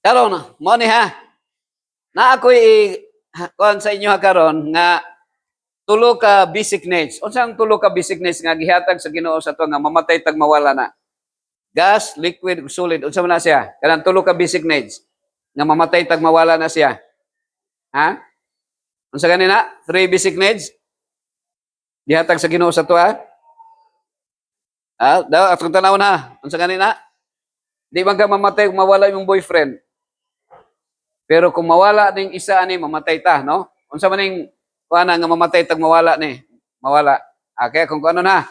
Karon, mo ni ha. Na ako'y kuan sa inyo ha karon nga tulo ka basic needs. Unsang tulo ka basic needs nga gihatag sa Ginoo sa to nga mamatay tag mawala na? Gas, liquid, ug solid. Unsa man na siya? Kanang tulo ka basic needs nga mamatay tag mawala na siya. Ha? Unsa ganina? Three basic needs gihatag sa Ginoo sa to ha? Daw atong tanawon ha. Unsa ganina? Di man ka mamatay kung mawala yung boyfriend. Pero kung mawala ning isa ani mamatay ta, no? Unsa man ning kuana nga mamatay tag mawala ni? Mawala. Okay, kung ano na.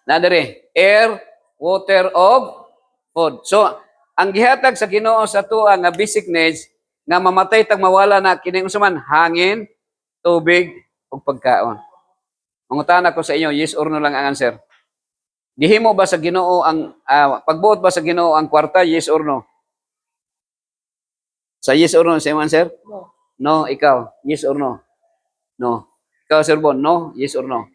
Na diri, air, water og food. So, ang gihatag sa Ginoo sa tuwa nga basic needs nga mamatay tag mawala na kini unsa man hangin, tubig ug pagkaon. Mangutana ko sa inyo, yes or no lang ang answer. Gihimo ba sa Ginoo ang pagbuot ba sa Ginoo ang kwarta, yes or no? Sa yes or no sa imong answer? No. No, ikaw. Yes or no? No. Ikaw, Sir Bon, no? Yes or no?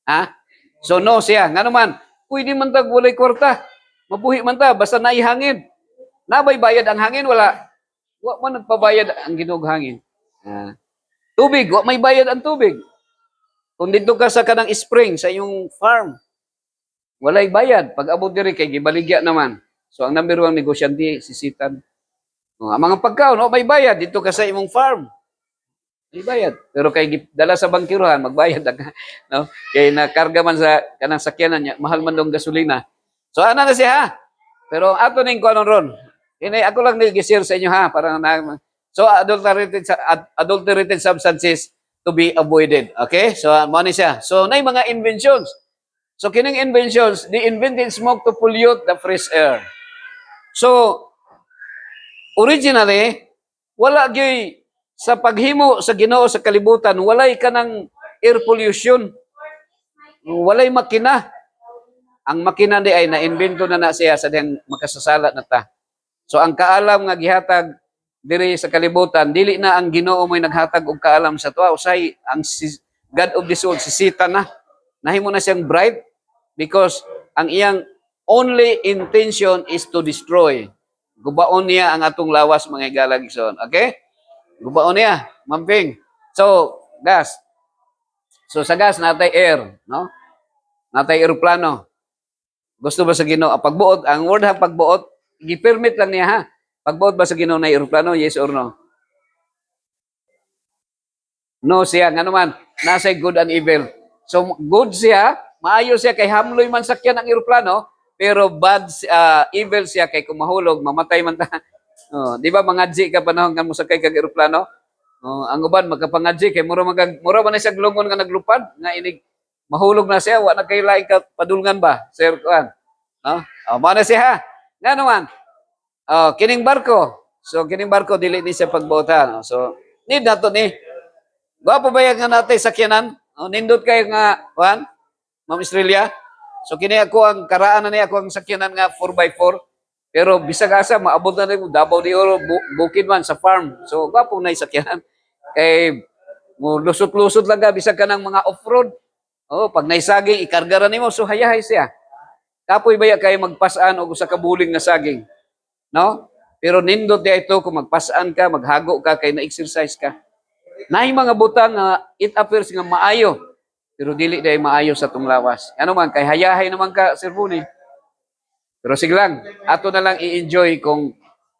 Ha? So, no siya. Nga naman, pwede man tag walay kwarta. Mabuhi man ta, basta naihangin. Nabay bayad ang hangin, wala. Wa man nagpabayad ang Ginoo hangin. Tubig, wa may bayad ang tubig. Kung dito ka sa kanang spring, sa iyong farm, walay bayad. Pag abot diri kay gibaligya naman. So, ang number one negosyante, sisitan. Ang mga pagkaon, may bayad. Dito ka sa imong farm. May bayad. Pero kay dala sa bangkiruhan, magbayad. No? Kay nakarga man sa kanang sakyanan niya, mahal man dong gasolina. So, ano na siya ha? Pero ato ning kuanon ron. Ini ako lang nag-share sa inyo ha. Para na, so, adulterated substances to be avoided. Okay? So, mo ni siya. So, na mga inventions. So, kining inventions, they invented smoke to pollute the fresh air. So, originally, wala gyud sa paghimo sa Ginoo sa kalibutan, walay kanang air pollution. Walay makina. Ang makina di ay na-invento na siya sa diyang makasasala na ta. So ang kaalam nga gihatag diri sa kalibutan, dili na ang Ginoo mo'y naghatag og kaalam sa tuwa. Usay ang God of this world, si Satan na. Nahimo na siyang bright because ang iyang only intention is to destroy. Gubaon niya ang atong lawas mga galagson. Okay? Gubaon niya, mamping. So, gas. So sa gas natay air, no? Natay eroplano. Gusto ba sa Ginoo pagbuot, ang word ha pagbuot, gi-permit lang niya ha. Pagbuot ba sa Ginoo na eroplano, yes or no? No siya, nga naman, nasa good and evil. So good siya, maayo siya kay hamloy man sakyan ang eroplano, pero bad evil siya kay kung mahulog, mamatay man ta. Oh, di ba mangadji ka panahon nga mo sakay kag eroplano? Oh, ang uban magkapangadji kay mura man na siya glungon nga naglupad nga inig mahulog na siya, wa na kay lain ka padulngan ba? Sir kuan. No? Oh, mo na siya ha. Nga naman. Oh, kining barko. So kining barko dili ni siya pagbuotan. So need nato ni. Gwapo ba yan nga natin sakyanan? Oh, nindot kayo nga, Juan, Ma'am Estrella. So kini ako ang karaan na niya ako ang sakyanan nga 4x4. Pero bisag asa maabot na rin Davao de Oro bukid man sa farm. So gwapo na sakyanan. Kay mo lusot-lusot lang ka bisag ka ng mga off-road. Oh, pag naisaging ikarga ra nimo so hayahay siya. Kapoy baya kay magpasaan og usa ka buling na saging. No? Pero nindot dia ito kung magpasaan ka, maghago ka kay na-exercise ka. Naay mga butang nga it appears nga maayo. Pero dili day maayo sa tong lawas. Ano man kay hayahay naman ka Sir Buni. Pero sige lang, ato na lang i-enjoy kung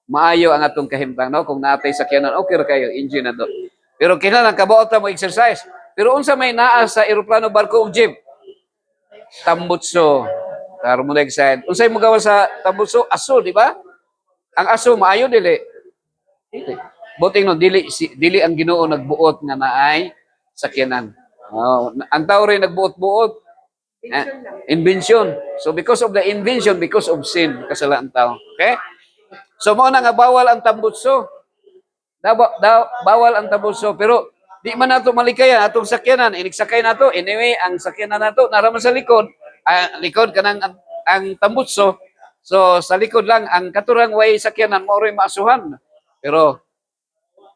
maayo ang atong kahimtang, no? Kung naatay sakyanan, okay ra kayo, enjoy na do. Pero kinahanglan kabuot ta mo exercise. Pero unsa may naa sa eroplano, barko ug jeep? Tambutso. Karon mo na excited. Unsay mo gawa sa tambutso? Aso, di ba? Ang aso maayo dili. Dili. Buting no dili ang Ginoo nagbuot nga naay sakyanan. Oh, ang tao rin nagbuot-buot. Invention. So because of the invention, because of sin, kasalanan tao. Okay? So mo na nga bawal ang tambutso. Bawal ang tambutso pero di man nato malikayan atong sakyanan, inigsakay nato. Anyway, ang sakyanan nato naraman sa likod, likod kanang ang tambutso. So sa likod lang ang katurang way sakyanan mo rin maasuhan. Pero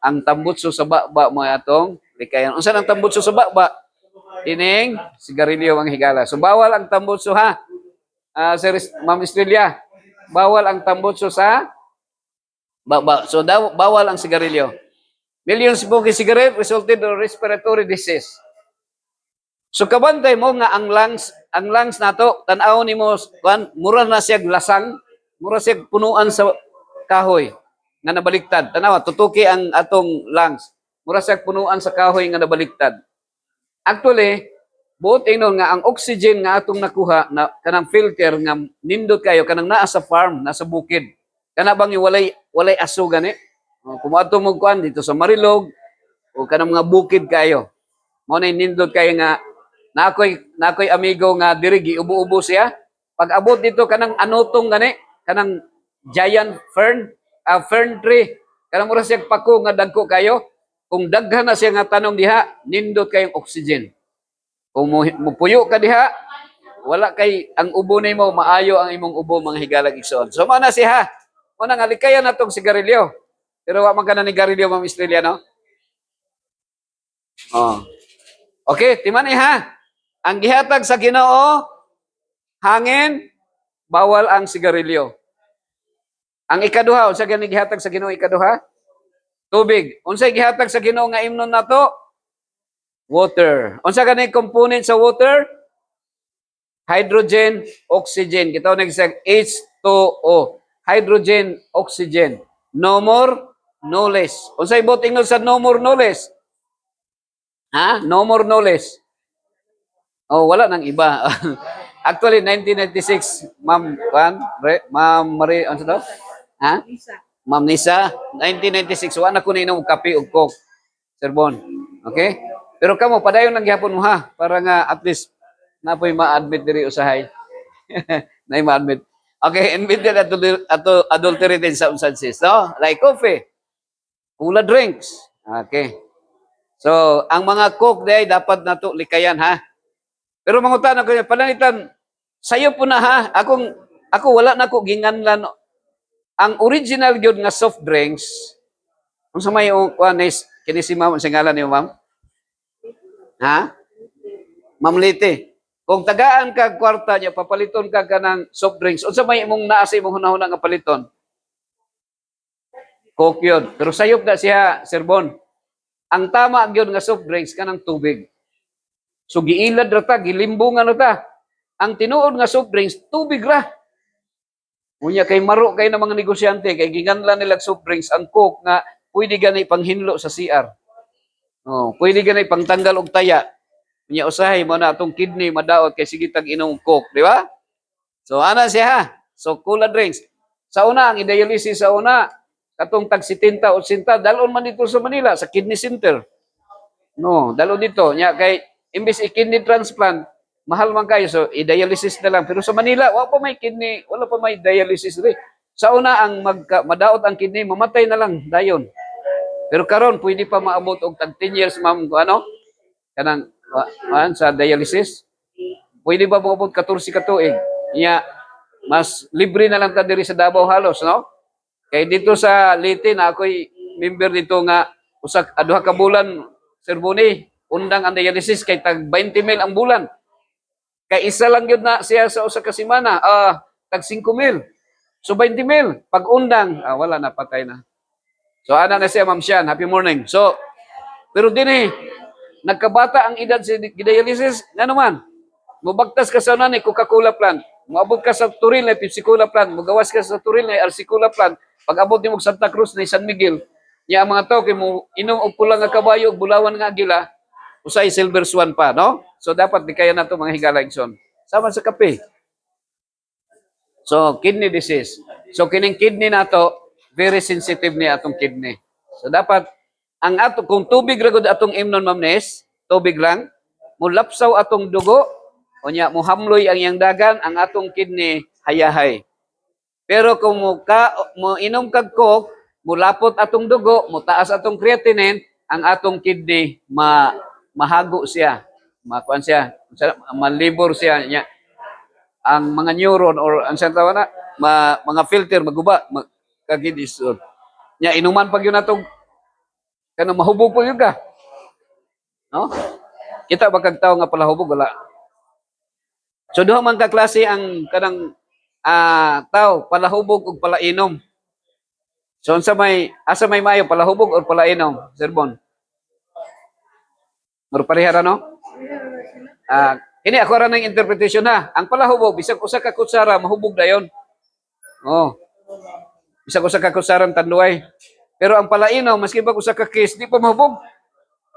ang tambutso sa baba mo atong likayan. Unsa ang tambutso sa baba? Ining sigarilyo ang higala. So bawal ang tambutso ha. Sir Ma'am Estrella, bawal ang tambutso sa So bawal ang sigarilyo. Millions smoking cigarette resulted in respiratory disease. So kabantay mo nga ang lungs nato tan-aw nimo kuan mura na siya lasang, mura siya punuan sa kahoy nga nabaliktad. Tanawa tutuki ang atong lungs. Mura siya punuan sa kahoy nga nabaliktad. Actually, buot ingnon nga ang oxygen nga atong nakuha na kanang filter nga nindot kayo kanang naa sa farm, nasa bukid. Kana bang walay aso gani? Kung ato mo kuan dito sa Marilog o kanang mga bukid kayo. Mo na nindot kayo nga nakoy amigo nga diri giubo-ubo siya. Pag abot dito kanang anotong gani, kanang giant fern tree. Kanang mura siya pako nga dagko kayo. Kung daghan na siya nga tanong diha, nindot kayong oxygen. Kung mupuyo ka diha, wala kay ang ubo nimo maayo ang imong ubo mga higalag igsoon. So mana siya. Una nga likayan natong sigarilyo. Pero wa man kana ni garilyo Ma'am Estrella no? Oh. Okay, timan ha. Ang gihatag sa Ginoo, hangin, bawal ang sigarilyo. Ang ikaduha, unsa gani gihatag sa Ginoo ikaduha? Tubig. Unsay gihatag sa Ginoo nga imnon nato? Water. Unsa gani component sa water? Hydrogen, oxygen. Kita na gisag H2O. Hydrogen, oxygen. No more, no less. Unsay bot ingol sa no more, no less? Ha? No more, no less. Oh, wala nang iba. Actually, 1996, Ma'am Marie, ano daw? Ha? Ma'am Nisa, 1996, wala na ko ninom kape ug coke. Sir Bon. Okay? Pero kamo, padayon lang gihapon mo ha, para nga at least napoy ma-admit diri usahay. Nay ma-admit. Okay, admitted adulterated substances, no? Like coffee, cola drinks. Okay. So, ang mga coke day dapat nato likayan ha. Pero mangutan ako niya, pananitan, sayo po na ha, ako wala na ko ginganlan. Ang original gyud nga soft drinks, kung sa may kuanis, kini si ma'am, sa ngalan niyo ma'am? Ha? Ma'am Liti. Kung tagaan ka kwarta niya, papaliton ka kanang soft drinks, unsa may imong naa sa imong hunahuna nga paliton? Coke yun. Pero sayop na siya, Sir Bon. Ang tama gyud nga soft drinks kanang tubig. So giilad ra ta, gilimbungan ra ta. Ang tinuod nga soft drinks, tubig ra. Unya kay maro kay na mga negosyante kay ginganlan nila soft drinks ang coke nga pwede gani panghinlo sa CR. Oh, pwede gani pangtanggal og taya. Unya usahay mo na atong kidney madaot kay sige tag inom coke, di ba? So ana siya ha. So cola drinks. Sa una ang dialysis sa una katong tag 70 80 dalon man dito sa Manila sa kidney center. No, dalon dito nya kay imbis i-kidney transplant, mahal man kayo, so i-dialysis na lang. Pero sa Manila, wala pa may kidney, wala pa may dialysis rin. Sa una, ang madaot ang kidney, mamatay na lang, dayon. Pero karon pwede pa maabot og tag 10 years, ma'am, ano? Kanang, sa dialysis. Pwede ba maabot 14 ka tuig? Iya, mas libre na lang ta diri sa Davao halos, no? Kay dito sa Leyte, na ako'y member dito nga, aduha ka bulan, Sir Boni, undang ang dialysis kay tag 20 mil ang bulan. Kay isa lang yun na siya sa usa ka semana, tag 5 mil. So 20 mil. Pag undang, wala na, patay na. So ana na siya, Ma'am Sian, happy morning. So, pero din nagkabata ang edad sa dialysis, nga naman, mubagtas ka sa nanay, Coca-Cola plant. Moabot ka sa Turil na Pepsi-Cola plant. Mugawas ka sa Turil na Arsi-Cola plant. Pag abot mo Santa Cruz na San Miguel, niya ang mga tao, kay mo inom og pula nga kabayo, bulawan nga agila, usay silver swan pa, no? So dapat di kaya nato mga higalagson. Sama sa kape. So kidney disease. So kining kidney nato very sensitive ni atong kidney. So dapat ang ato kung tubig ra gud atong imnon Ma'am Nes, tubig lang, mulapsaw atong dugo, unya muhamloy ang iyang dagan, ang atong kidney hayahay. Pero kung mo inom kag coke, mulapot atong dugo, mutaas atong creatinine, ang atong kidney mahago siya, makuan siya, malibor siya niya. Ang mga neuron or ang sa tawa na, mga filter maguba, kagidis. Nya inuman pag yun natong kanang mahubog po yun ka. No? Kita ba kag tawo nga palahubog wala. So duha man ka klase ang kanang tao palahubog ug palainom. So asa may mayo palahubog or palainom, Sir Bon? Mura parehara no? Ini ako ra ng interpretation ha. Ang palahubog bisag usa ka kutsara mahubog dayon. Oh, bisag usa ka kutsarang tanduay. Pero ang palainom maski pag usa ka case di pa mahubog.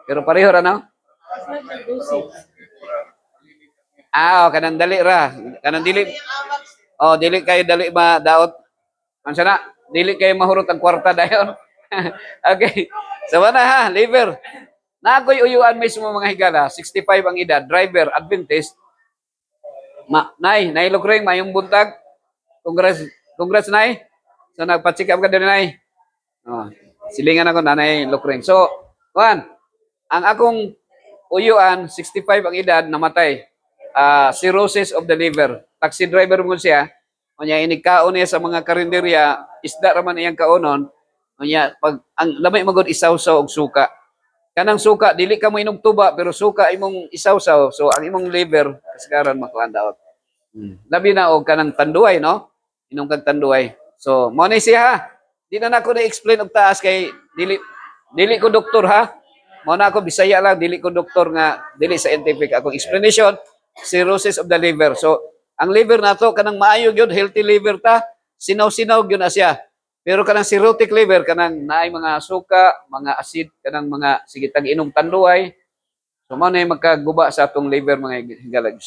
Pero pareho ra no? Kanang dali ra. Kanang dili. Oh, dili kayo dali daot. Ano na? Dili kayo mahurot ang kwarta dayon. Okay. So na ha, liver. Nakoy uyuan mismo mga higala, 65 ang edad, driver, Adventist. Nay Lukreng, mayong buntag. Congrats nay. So nagpa-check up ka din nay. Oh, silingan ako nanay Lukreng. So, Juan, ang akong uyuan, 65 ang edad, namatay. Cirrhosis of the liver. Taxi driver mo siya. Kunya inikaon niya sa mga karinderya, isda raman iyang kaonon. Kunya pag ang lamay magod isawsaw og suka. Kanang suka dili ka mo inog tuba pero suka imong isawsaw. So ang imong liver kasagaran makuan daot. Labi na og kanang tanduay no? Inom kag tanduay. So mo ni siya. Di na nako na-explain og taas kay dili ko doktor ha. Mo na ako Bisaya lang, dili ko doktor nga dili scientific akong explanation. Cirrhosis of the liver. So ang liver nato kanang maayo gyud, healthy liver ta, sinaw-sinaw gyud na siya. Pero kanang cirrhotic liver kanang naay mga suka, mga acid, kanang mga sige tag-inom tanduay. So mao na magkaguba sa atong liver mga higalag.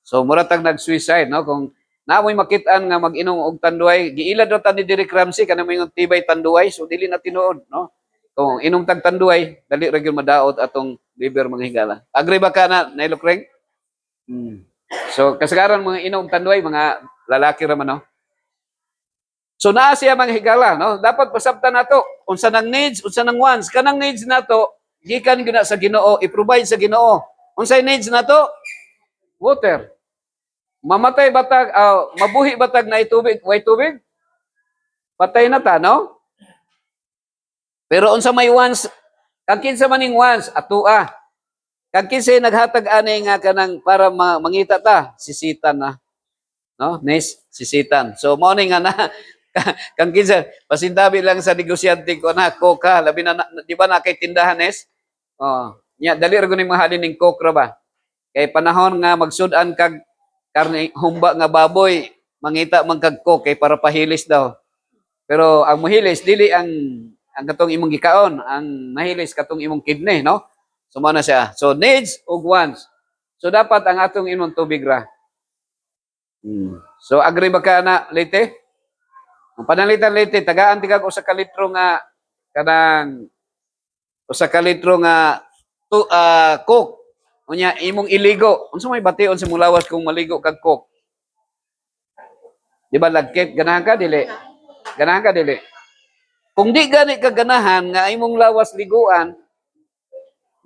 So mura tag nag-suicide no kung naamoy makit-an nga mag-inom og tanduay, giilad ra ta ni Derek Ramsey kanang mga tibay tanduay, so dili na tinuod no. Kung inom tag tanduay, dali ra gyud madaot atong liver mga higala. Agree ba ka na Lukreng? So kasagaran mga inom tanduay mga lalaki ra man no. So naa siya mga higala no. Dapat pasabtan nato unsa nang needs, unsa nang wants. Kanang needs nato gikan gyud sa Ginoo, i-provide sa Ginoo. Unsay needs nato? Water. Mamatay batag, mabuhi batag na itubig, way tubig? Patay na ta no? Pero unsa may wants, kag kinsa maning wants atua. Kag kinsa naghatag ani nga kanang para mangita ta, sisitan na. No? Nice, sisitan. So mao ni nga na kang kinsa pasindabi lang sa negosyante ko na coca, labi na di ba na kay tindahan Nes? Oh, nya dali ra guning mahalin ning coke ra ba? Kay panahon nga magsud-an kag karne humba nga baboy, mangita man kag coke kay para pahilis daw. Pero ang mahilis dili ang katong imong gikaon, ang mahilis katong imong kidney, no? So mao na siya. So needs ug wants. So dapat ang atong imong tubig ra. So agree ba ka na Leyte? Ang panalitan Leyte, tagaan tigag usa ka litro nga kanang usa ka litro nga coke. Unya imong iligo. Unsa may bation sa mulawas kung maligo kag coke? Di ba lagkit ganahan ka dili? Ganahan ka dili? Kung di gani ka ganahan nga imong lawas liguan,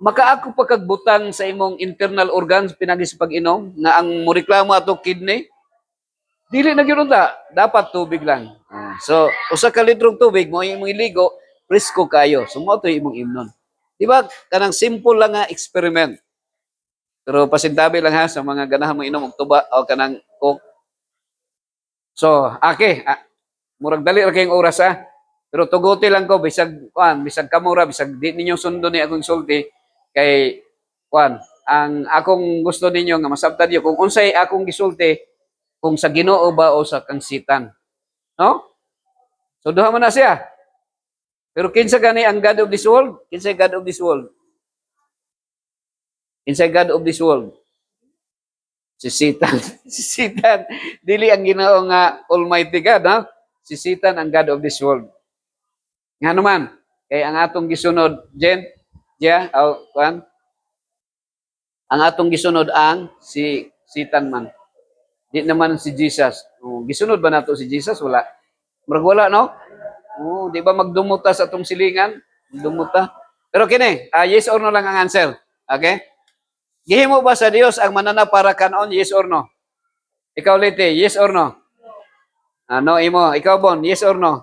makaako pa kag butang sa imong internal organs pinagi sa pag-inom nga ang moreklamo ato kidney. Dili na gyud ta, dapat tubig lang. So usa ka litrong tubig mo imong iligo, presko kayo. So mo to imong imnon. Di ba kanang simple lang nga experiment. Pero pasintabi lang ha sa mga ganahan mo inom og tuba o kanang coke. So, murag dali ra kayong oras ha. Pero tuguti lang ko bisag kamura bisag di ninyo sundo ni akong sulti kay ang akong gusto ninyo nga masabtan niyo kung unsay akong gisulti kung sa Ginoo ba o sa kangsitan. No? So duha man na siya. Pero kinsa gani ang God of this world? Kinsa God of this world? Kinsa God of this world? Si Satan. Si Satan. Dili ang Ginoo nga Almighty God, ha? Si Satan ang God of this world. Nga naman, kay ang atong gisunod, ang atong gisunod ang si Satan man. Di naman si Jesus. Gisunod ba nato si Jesus? Wala. Murag wala, no? Di ba magdumuta sa atong silingan? Dumuta. Pero kini, yes or no lang ang answer. Okay? Gihimo ba sa Dios ang manana para kanon? Yes or no? Ikaw Leyte, yes or no? No, imo. Ikaw Bon, yes or no?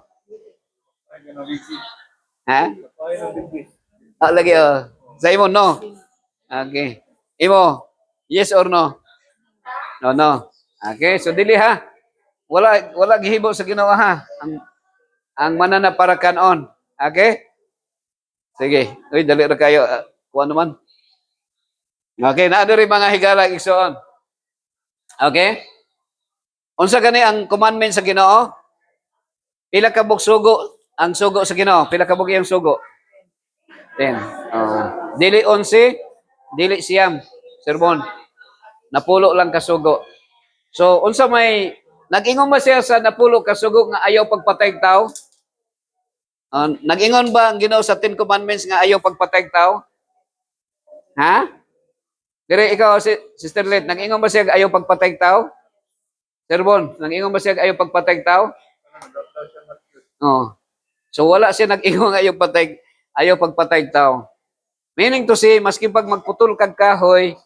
Ha? Lagi Sa imo, no? Okay. Imo, yes or no? No. Okay, so dili ha. Wala gihimo sa Ginoo ha. Ang manana para kanon. Okay? Sige. Uy, dali ra kayo. Kuha naman. Okay, naa diri mga higala igsoon. Okay? Unsa gani ang commandment sa Ginoo? Pila ka bug sugo ang sugo sa Ginoo? Pila ka bug iyang sugo? 10. Dili 11, dili siyam. Sermon. Napulo lang ka sugo. So, unsa may nag-ingon ba siya sa napulo ka sugo nga ayaw pagpatay tao? Nag-ingon ba ang Ginoo sa 10 commandments nga ayaw pagpatay tao? Ha? Dire ikaw si Sister Let, nag-ingon ba siya ayaw pagpatay tao? Sir Bon, nag-ingon ba siya ayaw pagpatay tao? Oh. So wala siya nag-ingon ayaw pagpatay tao. Meaning to say, maski pag magputol kag kahoy,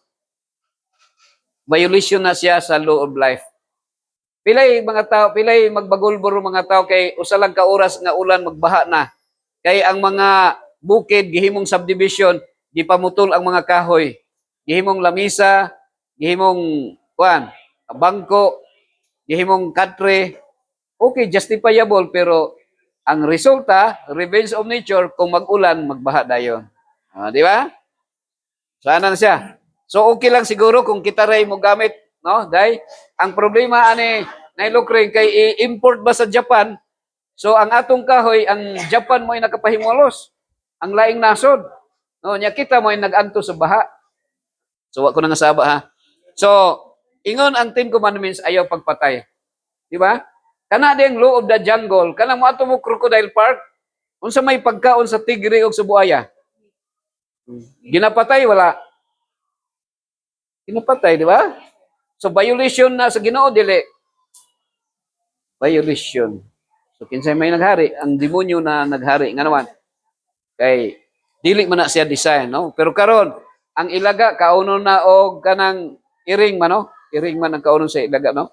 violation na siya sa law of life. Pilay mga tao, pilay magbagulburo mga tao kay usa lang ka oras nga ulan magbaha na. Kay ang mga bukid gihimong subdivision, gipamutol ang mga kahoy. Gihimong lamisa, gihimong bangko, gihimong country. Okay, justifiable pero ang resulta, revenge of nature, kung mag-ulan, magbaha dayon. Di ba? Sana na siya. So okay lang siguro kung kita ray mo gamit, no? Dai ang problema ani nailokring kay i-import ba sa Japan? So ang atong kahoy, ang Japan mo ay nakapahimulos. Ang laing nasod. No, nya kita mo ay nag-anto sa baha. So wa ko na nasaba ha. So ingon ang 10 commandments ayaw pagpatay. Di ba? Kana ding law of the jungle, kana mo ato mo crocodile park, unsa may pagkaon sa tigre ug sa buaya? Ginapatay wala. Ginapatay, di ba? So violation na sa Ginoo dili. Violation. So kinsay may naghari, ang demonyo na naghari nga naman. Kay dili man na siya design, no? Pero karon ang ilaga kauno na og kanang iring man, no? Iring man ang kauno sa ilaga, no?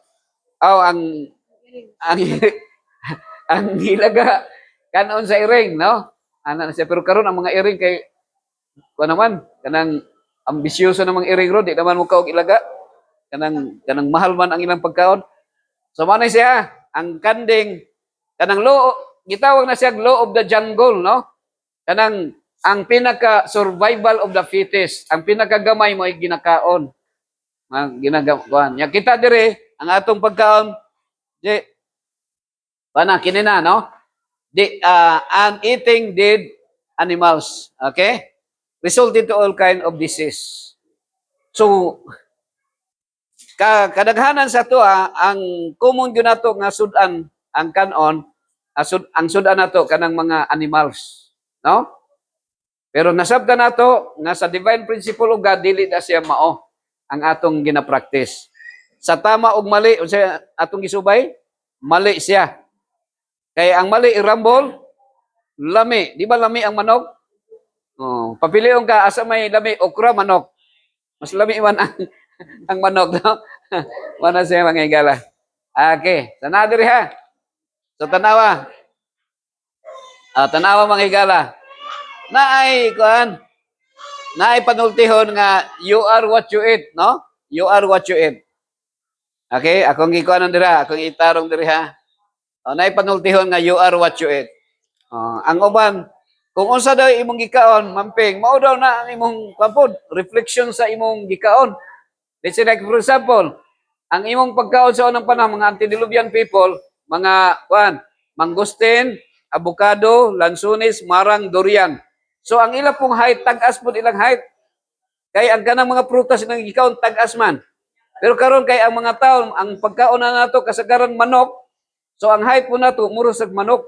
Aw ang ang ilaga kanon sa iring, no? Ana na siya pero karon ang mga iring kay kuan naman kanang ambisyoso namang iring ro, di naman mo kaog ilaga. Kanang mahal man ang ilang pagkaon. So manay siya ang kanding kanang law gitawag na siya law of the jungle, no? Kanang ang pinaka survival of the fittest, ang pinakagamay mo ay ginakaon. Ginagawan. Ya kita dire ang atong pagkaon di kini na, no? And eating dead animals, okay? Resulted to all kind of disease. So kadaghanan sa to ang common gyud nato nga sudan ang kanon ang sudan nato kanang mga animals, no? Pero nasabta nato nga sa divine principle of God dili na siya mao ang atong gina-practice. Sa tama ug mali unsa atong gisubay? Mali siya. Kay ang mali irambol, lami, di ba lami ang manok? Oh, papilion ka asa may lami okra manok. Mas lami man ang manok, no? Mana siya mga higala. Okay, sana diri ha. So tanawa. Tanawa mga higala. Naay panultihon nga you are what you eat, no? You are what you eat. Okay, akong gikuanon dira, akong itarong diri ha. Naay panultihon nga you are what you eat. Ang uban, kung unsa daw imong gikaon, mamping, mao daw na ang imong kapod, reflection sa imong gikaon. Let's say like for example, ang imong pagkaon sa unang panahon, mga antediluvian people, mga mangustin, avocado, lansunis, marang, durian. So ang ila pong height, tag-as po ilang height. Kay ang kanang mga prutas nang gikaon, tag-as man. Pero karon kay ang mga tao, ang pagkaon na nato kasagaran manok, so ang height po nato, muro sa manok.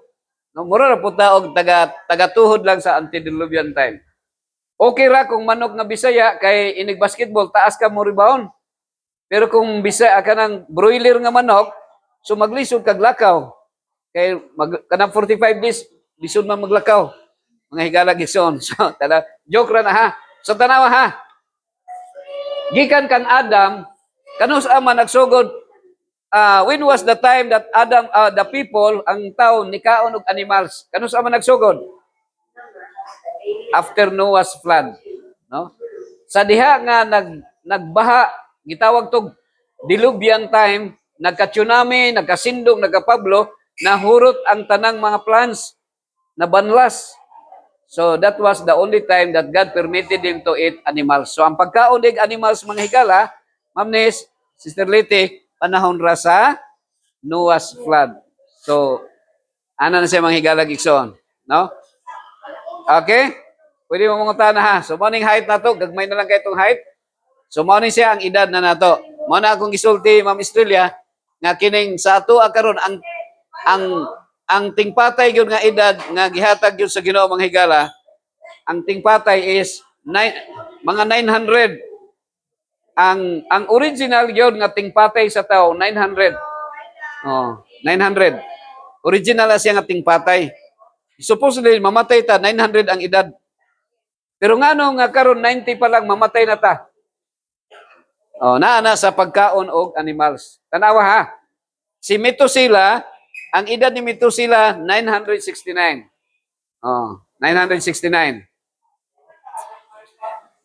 No, mura na po taog taga-tuhod lang sa antediluvian time. Okay ra kung manok nga Bisaya kay inig basketball taas ka mo rebound. Pero kung Bisaya ka ng broiler nga manok, so maglisod kag lakaw. Kay kanang 45 days lisod man maglakaw. Mga higala gison. So joke ra na ha. So tanawa ha. Gikan kang Adam kanus man nagsugod when was the time that Adam, the people, ang tao, nikaon og animals? Kanus man nagsugod? After Noah's flood. No? Sa diha nga nagbaha, gitawag tog diluvian time, nagka-tsunami, nagkasindong, nagka-Pablo, nahurot ang tanang mga plants na banlas. So that was the only time that God permitted him to eat animals. So ang pagkaon ng animals mga higala, Ma'am Nes, Sister Liti, panahon ra sa Noah's flood. So ano na siya mga higala gikson, no? Okay? Pwede mo mangutan na ha. So morning height na to, gagmay na lang kay itong height. So morning siya ang edad na nato. Mo na akong gisulti Ma'am Estrella nga kining sa ato karon ang ang tingpatay gyud nga edad nga gihatag gyud sa Ginoo mga higala, ang tingpatay is mga 900. Ang original gyud nga tingpatay sa tao 900. Oh, 900. Original na siya nga tingpatay. Supposedly mamatay ta 900 ang edad. Pero ngano nga karon 90 pa lang mamatay na ta. Oh, naa sa pagkaon og animals. Tanawa ha. Si Methuselah, ang edad ni Methuselah 969. Oh, 969.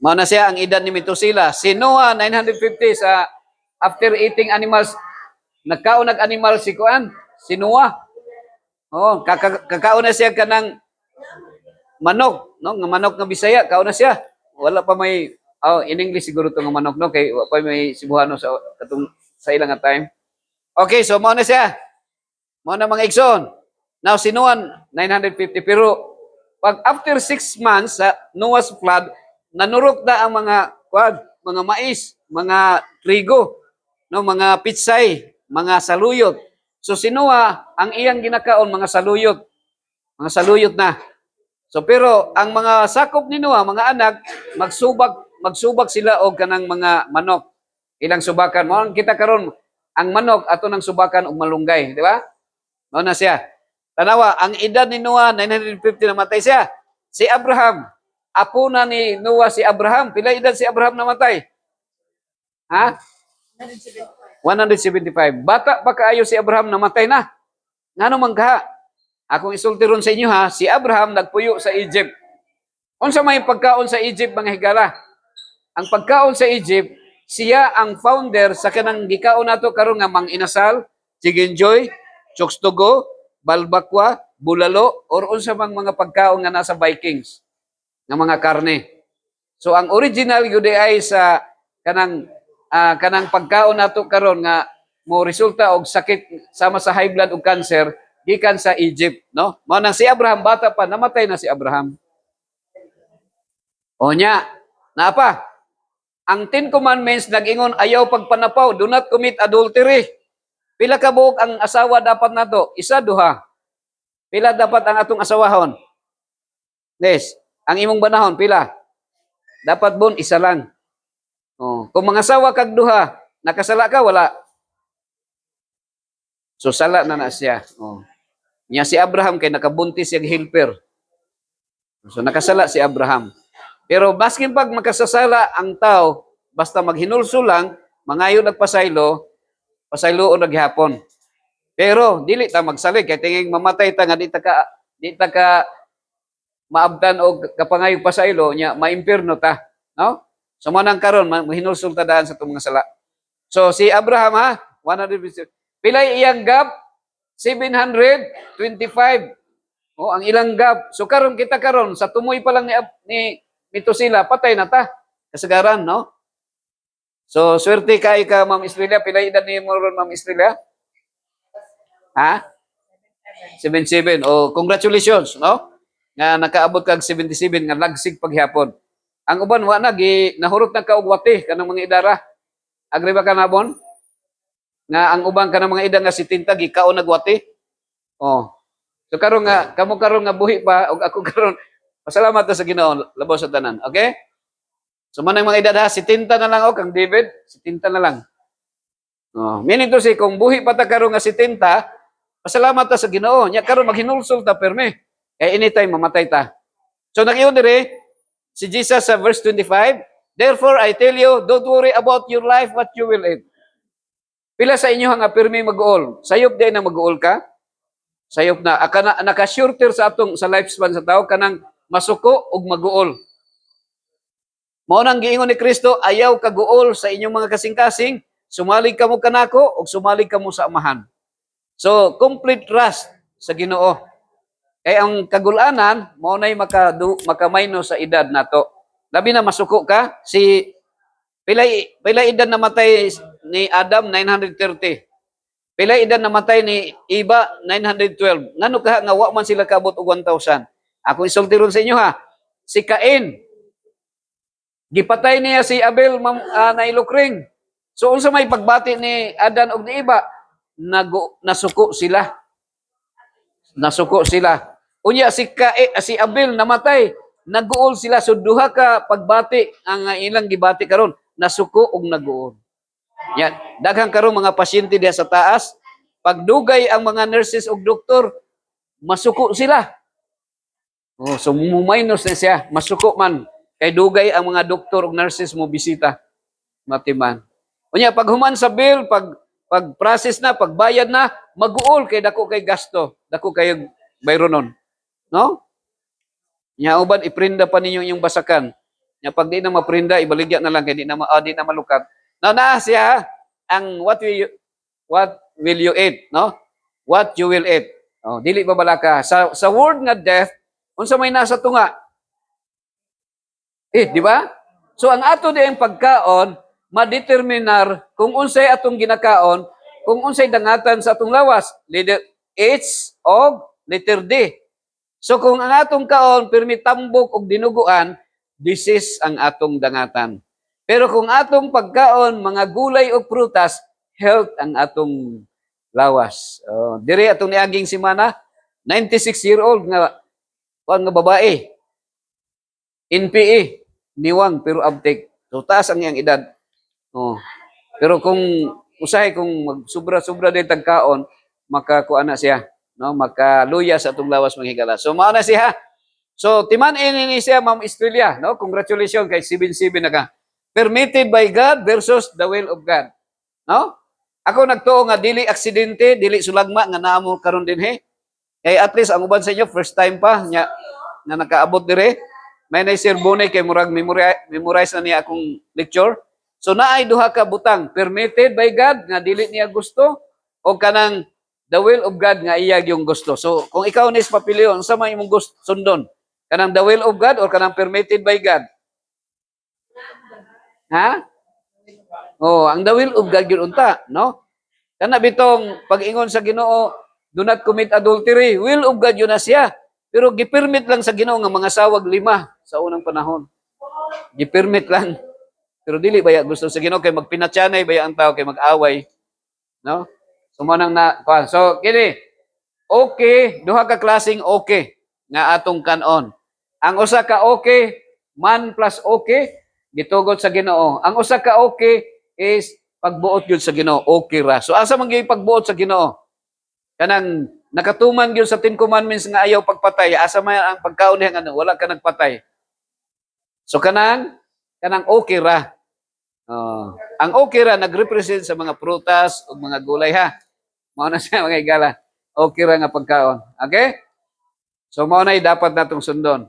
Mao na siya ang edad ni Methuselah. Si Noah 950 sa after eating animals, nagkaon nag-animal si Kuan, si Noah. Oh, kakaon na siya kanang manok, no? Nga manok nga Bisaya, kaon na siya. Wala pa may in English siguro to nga manok no kay wala pa may Cebuano sa katong sa ilang nga time. Okay, so mao na siya. Mao na mga igsoon. Now si Noah 950 pero pag after 6 months sa Noah's flood, nanurok na ang mga mais, mga trigo, no, mga pitsay, mga saluyot. So si Noah, ang iyang ginakaon mga saluyot na. So pero ang mga sakop ni Noah, mga anak, magsubak sila og kanang mga manok. Ilang subakan mo kita karon ang manok ato nang subakan og malunggay, di ba? Mao na siya. Tanawa, ang edad ni Noah 950 namatay siya. Si Abraham, apo na ni Noah si Abraham. Pila edad si Abraham namatay? Ha? 175. Bata pa kaayo si Abraham namatay na. Ngano man ka? Akong isulti ron sa inyo ha, si Abraham nagpuyo sa Egypt. Unsa may pagkaon sa Egypt mga higala? Ang pagkaon sa Egypt, siya ang founder sa kanang gikaon nato karon nga mang inasal, chiginjoy, chokstogo, balbakwa, bulalo, or unsa mang mga pagkaon nga nasa Vikings nga mga karne. So ang original gyud ay sa kanang pagkaon nato karon nga mo resulta og sakit sama sa high blood ug cancer gikan sa Egypt, no? Mao nang si Abraham bata pa namatay na si Abraham. O nya, napa? Ang 10 commandments nag-ingon ayaw pagpanapaw, do not commit adultery. Pila ka buok ang asawa dapat nato? Isa, duha. Pila dapat ang atong asawahon? Yes. Ang imong banahon, pila? Dapat bon, isa lang. Oh. Kung mga asawa kag duha, nakasala ka, wala. So, sala na siya. Oh. Nya si Abraham kay nakabuntis yung helper. So, nakasala si Abraham. Pero baskin pag makasasala ang tao, basta maghinulso lang, mangayo nagpasaylo, pasayloon naghapon. Pero dili ta magsalig kay tinging mamatay ta nga di ta ka maabtan og kapangayog pasaylo nya maimpierno ta, no? So mo nang karon mahinulsol ta daan sa tung mga sala. So si Abraham ha, 100 pilay iyang gap 725. Oh, ang ilang gap. So karon kita karon sa tumoy pa lang ni Methuselah patay na ta. Kasagaran, no? So swerte kay ka Ma'am Estrella, pilay edad ni mo ron Ma'am Estrella? Ha? 77. Oh, congratulations, no? Nga nakaabot kag 77 nga lagsig paghapon. Ang uban wa na nahurot na ka og wati kanang mga idara. Agri ba ka nabon? Nga ang uban kanang mga ida nga 70 gikaon nagwati. Oh. So karon nga kamo karon nga buhi pa og ako karon pasalamat ta sa Ginoo labaw sa tanan. Okay? So manang mga edad ha 70 na lang kang David, 70 na lang. Oh, meaning to say kung buhi pa ta karon nga 70, pasalamat ta sa Ginoo. Nya karon maghinulsol ta perme. Kay anytime mamatay ta. So nakiyon dire si Jesus sa verse 25, therefore I tell you, don't worry about your life what you will eat. Pila sa inyo nga perme mag-uol? Sayop day na mag-uol ka? Sayop na. Naka-shorter sa atong sa lifespan sa tao kanang masuko ug mag-uol. Mao nang giingon ni Kristo, ayaw kaguol sa inyong mga kasing-kasing, sumalig kamo kanako ug sumalig kamo sa amahan. So complete trust sa Ginoo. Kay ang kagulanan mo nay makamayno sa edad nato. Labi na masuko ka si pilay edad namatay ni Adam 930. Pilay edad namatay ni Eva 912. Ngano ka nga wa man sila kabot og 1,000. Ako isulti ron sa inyo ha. Si Cain gipatay niya si Abel nailukring. So unsa may pagbati ni Adan og ni Eva? Nasuko sila. Nasuko sila. Unya si Abel namatay, naguol sila so duha ka pagbati ang ilang gibati karon, nasuko ug naguol. Yan, daghang karon mga pasyente diha sa taas, pagdugay ang mga nurses ug doktor, masuko sila. Oh, so mumaynos na siya, masuko man kay dugay ang mga doktor ug nurses mo bisita. Matiman. Unya pag human sa bill, pag process na, pagbayad na, maguol kay dako kay gasto, dako kay bayronon. No? Nya uban iprinda pa ninyo yung basakan. Nya pag di na maprinda, ibaligya na lang kay di na malukat. Now na siya ang what will you eat, no? What you will eat. Oh, dili ba balaka sa word nga death, unsa may nasa tunga? Di ba? So ang ato di ang pagkaon madeterminar kung unsay atong ginakaon, kung unsay dangatan sa atong lawas. Letter H o letter D. So kung ang atong kaon pirmi tambok og dinuguan, this is ang atong dangatan. Pero kung atong pagkaon mga gulay o prutas, health ang atong lawas. Dire atong niaging si Mana, 96-year-old nga babae. NPE, niwang pero abtek. So taas ang iyang edad. Pero kung usahay kung magsubra-subra din tagkaon, makakuan na siya, no? Makaluya sa atong lawas manghigala. So mao na siya. So timan-in ni siya Ma'am Estrella, no? Congratulations kay 77 na ka. Permitted by God versus the will of God. No? Ako nagtuo nga dili aksidente, dili sulagma nga naamo karon dinhi. Kay at least ang uban sa inyo first time pa nya nga nakaabot dire. May nay serbone kay murag memorize na niya akong lecture. So naay duha ka butang, permitted by God nga dili niya gusto o kanang the will of God nga iya yung gusto. So kung ikaw nis papilion, unsa may imong gusto sundon? Kanang the will of God or kanang permitted by God? Ha? Ang the will of God gyud unta, no? Kana bitong pag-ingon sa Ginoo, do not commit adultery. Will of God yun na siya. Pero gipermit lang sa Ginoo nga mga sawag 5 sa unang panahon. Gipermit lang. Pero dili baya gusto sa Ginoo kay magpinatyanay baya ang tao kay mag-away, no? So manang so kini okay, duha ka klaseng okay nga atong kanon. Ang usa ka okay, man plus okay, gitugot sa Ginoo. Ang usa ka okay is pagbuot gyud sa Ginoo, okay ra. So asa man gyud pagbuot sa Ginoo? Kanang nakatuman gyud sa 10 commandments nga ayaw pagpatay, asa man ang pagkaon diha nga wala ka nagpatay. So kanang okay ra. Ang okay ra nagrepresent sa mga prutas ug mga gulay ha. Mao na siya mga igala. Okay ra nga pagkaon. Okay? So mao na dapat natong sundon.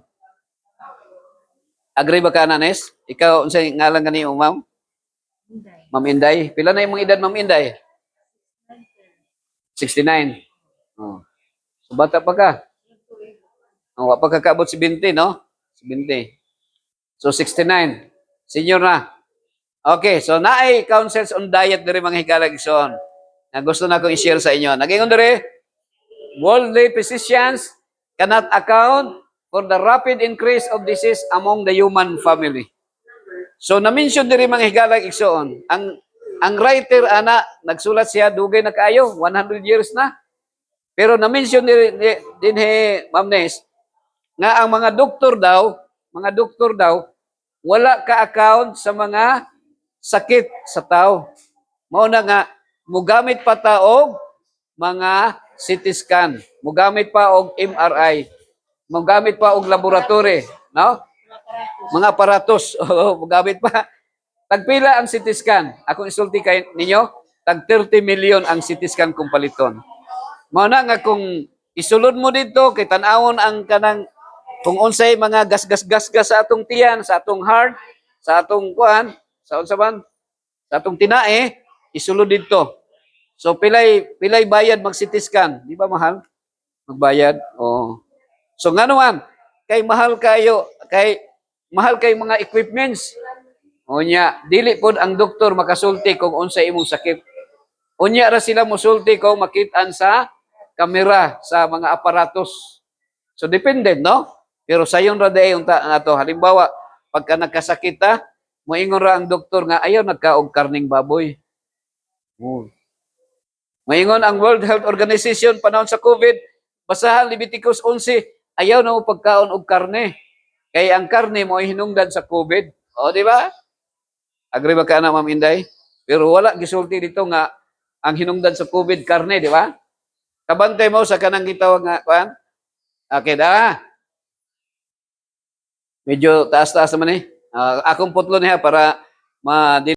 Agree ba ka, Nanes? Ikaw, unsay ngalan ka niyo, ma'am? Inday. Ma'am Inday. Pila na imong edad, Ma'am Inday? 69. So bata pa ka? Wa pa ka kaabot 70, no? 70. So 69. Senior na. Okay, so naay counsels on diet diri mga higala igsoon. Na gusto na ko i-share sa inyo. Nagingon diri, worldly physicians cannot account for the rapid increase of disease among the human family. So na-mention diri mga higala igsoon, ang writer ana nagsulat siya dugay na kaayo, 100 years na. Pero na-mention din Ma'am Nes, nga ang mga doktor daw wala ka-account sa mga sakit sa tao. Mao na nga mugamit pa ta og mga CT scan, mugamit pa og MRI, mugamit pa og laboratory, no? Mga aparatos, mugamit pa. Tagpila ang CT scan? Akong isulti kay ninyo, tag 30 million ang CT scan kung paliton. Mao na nga kung isulod mo dito kay tan-awon ang kanang kung unsay mga gas sa atong tiyan, sa atong heart, sa atong kuan, sa unsa man, sa atong tinae, isulod dito. So pilay bayad mag CT scan, di ba mahal? Magbayad. Oo. So nga naman, kay mahal kay mga equipments. O nya, dili pod ang doktor makasulti kung unsa imong sakit. Unya ra sila mosulti kung makit-an sa kamera sa mga aparatos. So depende, no? Pero sayon ra day unta ato. Halimbawa, pagka nagkasakit ta, moingon ra ang doktor nga ayaw nagkaog karning baboy. Oh. Moingon ang World Health Organization panahon sa COVID, basahan Leviticus 11, ayaw na mo pagkaon og karne. Kay ang karne mo hinungdan sa COVID. O, di ba? Agree ba ka na, Ma'am Inday? Pero wala gisulti dito nga ang hinungdan sa COVID karne, di ba? Kabantay mo sa kanang gitawag nga, kuan? Okay da. Medyo taas-taas naman eh. Akong putlo niya para ma